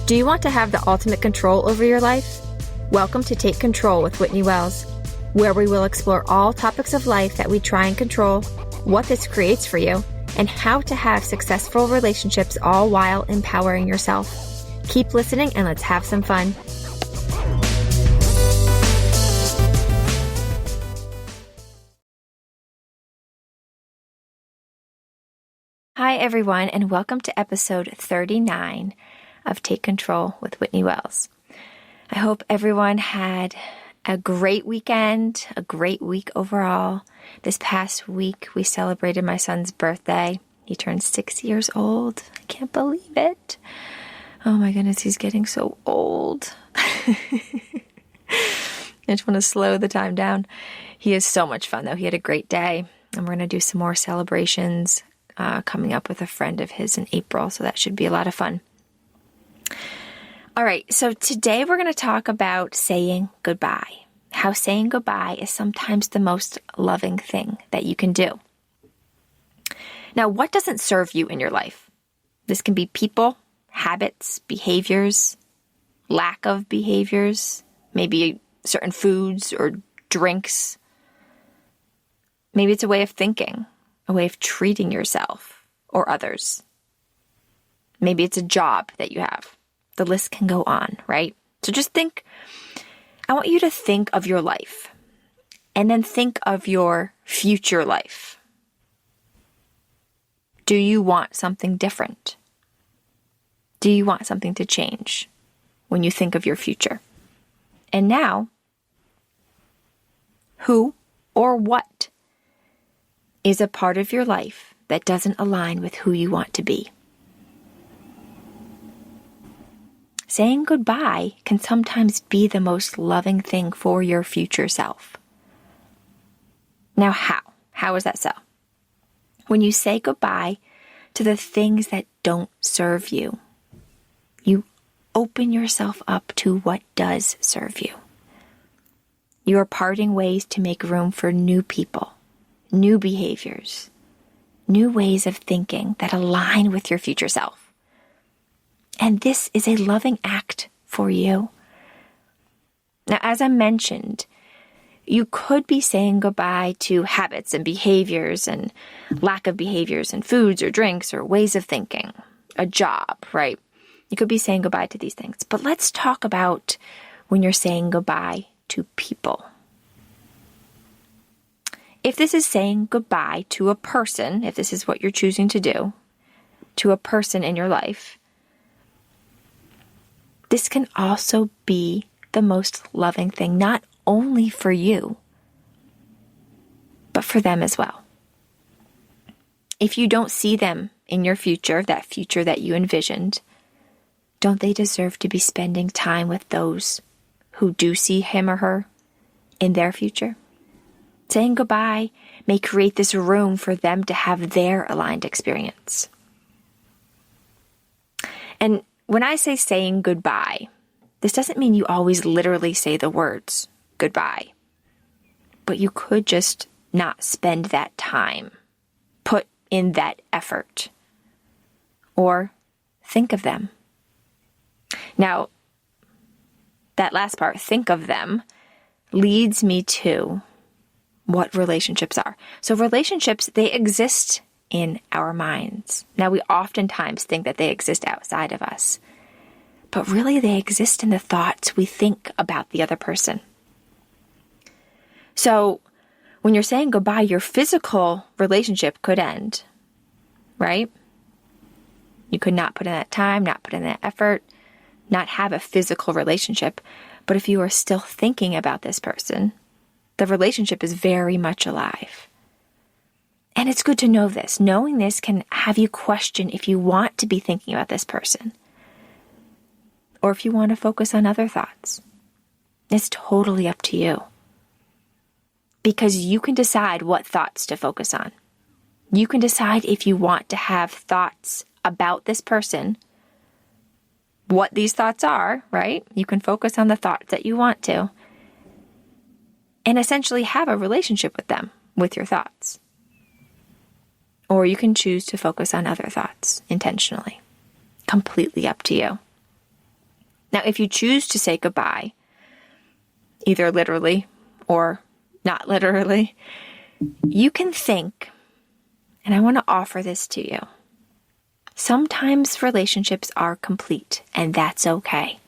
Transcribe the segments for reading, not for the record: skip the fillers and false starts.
Do you want to have the ultimate control over your life? Welcome to Take Control with Whitney Wells, where we will explore all topics of life that we try and control, what this creates for you, and how to have successful relationships all while empowering yourself. Keep listening and let's have some fun. Hi, everyone, and welcome to episode 39 of Take Control with Whitney Wells. I hope everyone had a great weekend, a great week overall. This past week, we celebrated my son's birthday. He turned 6 years old. I can't believe it. Oh my goodness, he's getting so old. I just want to slow the time down. He is so much fun, though. He had a great day, and we're going to do some more celebrations coming up with a friend of his in April, so that should be a lot of fun. All right, so today we're going to talk about saying goodbye. How saying goodbye is sometimes the most loving thing that you can do. Now, what doesn't serve you in your life? This can be people, habits, behaviors, lack of behaviors, maybe certain foods or drinks. Maybe it's a way of thinking, a way of treating yourself or others. Maybe it's a job that you have. The list can go on, right? So just think, I want you to think of your life and then think of your future life. Do you want something different? Do you want something to change when you think of your future? And now, who or what is a part of your life that doesn't align with who you want to be? Saying goodbye can sometimes be the most loving thing for your future self. Now, how? How is that so? When you say goodbye to the things that don't serve you, you open yourself up to what does serve you. You are parting ways to make room for new people, new behaviors, new ways of thinking that align with your future self. And this is a loving act for you. Now, as I mentioned, you could be saying goodbye to habits and behaviors and lack of behaviors and foods or drinks or ways of thinking, a job, right? You could be saying goodbye to these things. But let's talk about when you're saying goodbye to people. If this is saying goodbye to a person, if this is what you're choosing to do, to a person in your life, this can also be the most loving thing, not only for you, but for them as well. If you don't see them in your future, that future that you envisioned, don't they deserve to be spending time with those who do see him or her in their future? Saying goodbye may create this room for them to have their aligned experience. And when I say saying goodbye, this doesn't mean you always literally say the words goodbye. But you could just not spend that time, put in that effort, or think of them. Now, that last part, think of them, leads me to what relationships are. So relationships, they exist in our minds. Now, we oftentimes think that they exist outside of us, but really they exist in the thoughts we think about the other person. So when you're saying goodbye, your physical relationship could end, right? You could not put in that time, not put in that effort, not have a physical relationship. But if you are still thinking about this person, the relationship is very much alive. And it's good to know this. Knowing this can have you question if you want to be thinking about this person, or if you want to focus on other thoughts. It's totally up to you. Because you can decide what thoughts to focus on. You can decide if you want to have thoughts about this person, what these thoughts are, right? You can focus on the thoughts that you want to, and essentially have a relationship with them, with your thoughts. Or you can choose to focus on other thoughts intentionally. Completely up to you. Now, if you choose to say goodbye, either literally or not literally, you can think, and I want to offer this to you. Sometimes relationships are complete, and that's okay.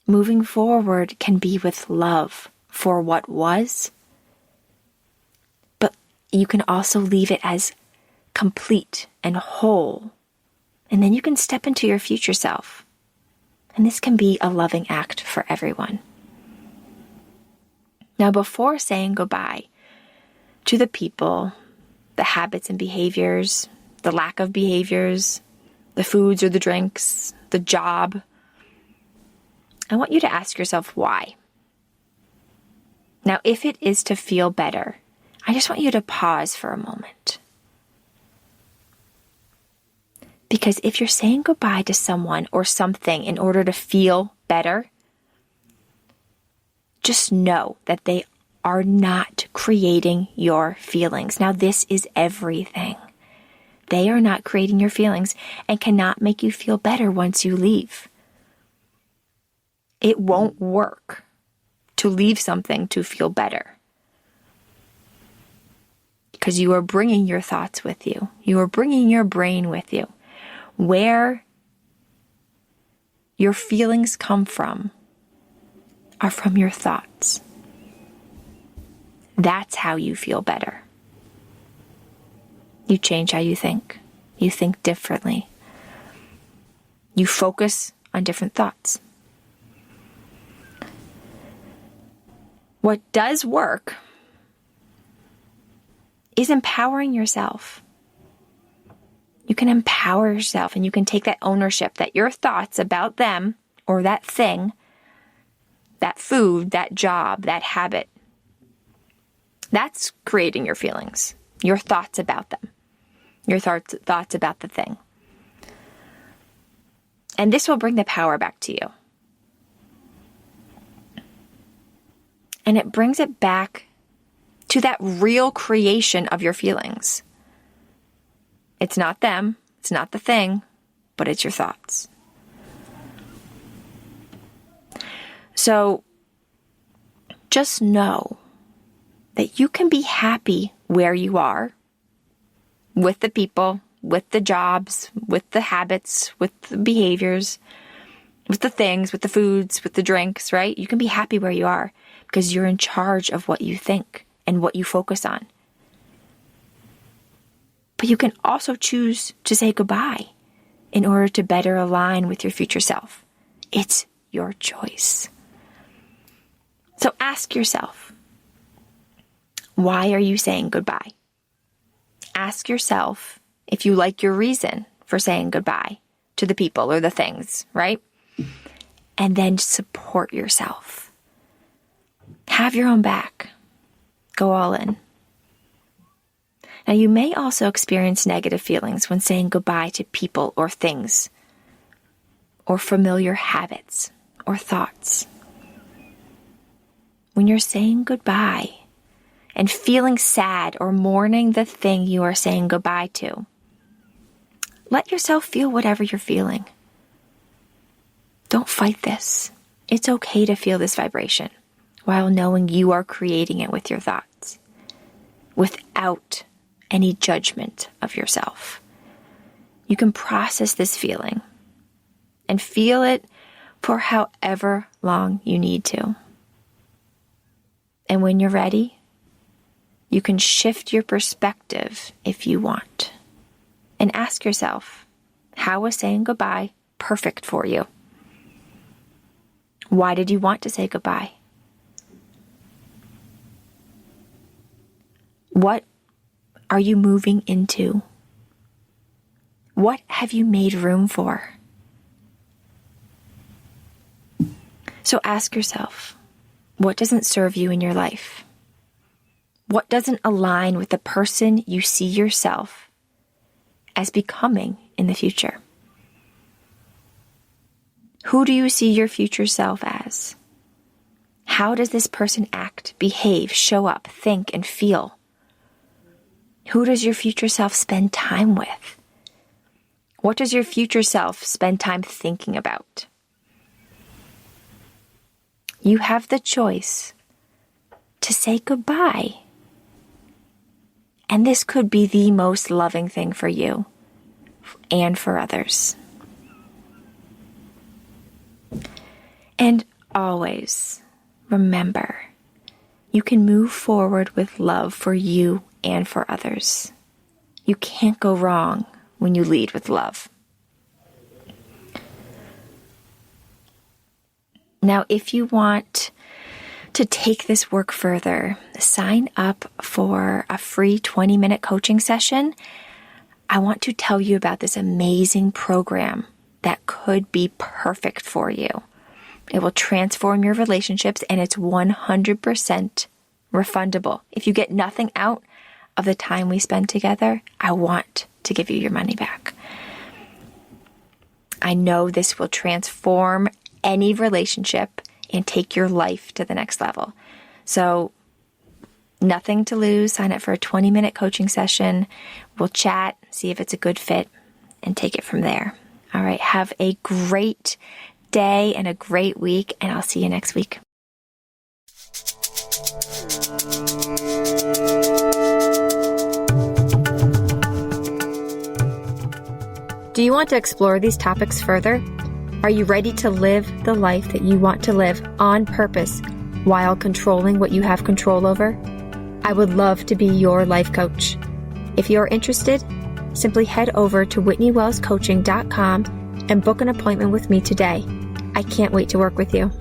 Moving forward can be with love for what was, but you can also leave it as complete and whole, and then you can step into your future self. And this can be a loving act for everyone. Now, before saying goodbye to the people, the habits and behaviors, the lack of behaviors, the foods or the drinks, the job, I want you to ask yourself why. Now, if it is to feel better, I just want you to pause for a moment. Because if you're saying goodbye to someone or something in order to feel better, just know that they are not creating your feelings. Now, this is everything. They are not creating your feelings and cannot make you feel better once you leave. It won't work to leave something to feel better. Because you are bringing your thoughts with you. You are bringing your brain with you. Where your feelings come from are from your thoughts. That's how you feel better. You change how you think. You think differently. You focus on different thoughts. What does work is empowering yourself. You can empower yourself and you can take that ownership that your thoughts about them or that thing, that food, that job, that habit, that's creating your feelings, your thoughts about them, your thoughts about the thing. And this will bring the power back to you. And it brings it back to that real creation of your feelings. It's not them, it's not the thing, but it's your thoughts. So just know that you can be happy where you are, with the people, with the jobs, with the habits, with the behaviors, with the things, with the foods, with the drinks, right? You can be happy where you are because you're in charge of what you think and what you focus on. But you can also choose to say goodbye in order to better align with your future self. It's your choice. So ask yourself, why are you saying goodbye? Ask yourself if you like your reason for saying goodbye to the people or the things, right? And then support yourself. Have your own back. Go all in. Now, you may also experience negative feelings when saying goodbye to people or things, or familiar habits or thoughts. When you're saying goodbye and feeling sad or mourning the thing you are saying goodbye to, let yourself feel whatever you're feeling. Don't fight this. It's okay to feel this vibration while knowing you are creating it with your thoughts, without any judgment of yourself. You can process this feeling and feel it for however long you need to. And when you're ready, you can shift your perspective if you want. And ask yourself, how was saying goodbye perfect for you? Why did you want to say goodbye? What are you moving into? What have you made room for? So ask yourself, what doesn't serve you in your life? What doesn't align with the person you see yourself as becoming in the future? Who do you see your future self as? How does this person act, behave, show up, think, and feel? Who does your future self spend time with? What does your future self spend time thinking about? You have the choice to say goodbye. And this could be the most loving thing for you and for others. And always remember, you can move forward with love for you and for others. You can't go wrong when you lead with love. Now, if you want to take this work further, sign up for a free 20-minute coaching session. I want to tell you about this amazing program that could be perfect for you. It will transform your relationships, and it's 100% refundable. If you get nothing out of the time we spend together, I want to give you your money back. I know this will transform any relationship and take your life to the next level. So, nothing to lose. Sign up for a 20-minute coaching session. We'll chat, see if it's a good fit, and take it from there. All right, have a great day and a great week, and I'll see you next week. Do you want to explore these topics further? Are you ready to live the life that you want to live on purpose while controlling what you have control over? I would love to be your life coach. If you're interested, simply head over to whitneywellscoaching.com and book an appointment with me today. I can't wait to work with you.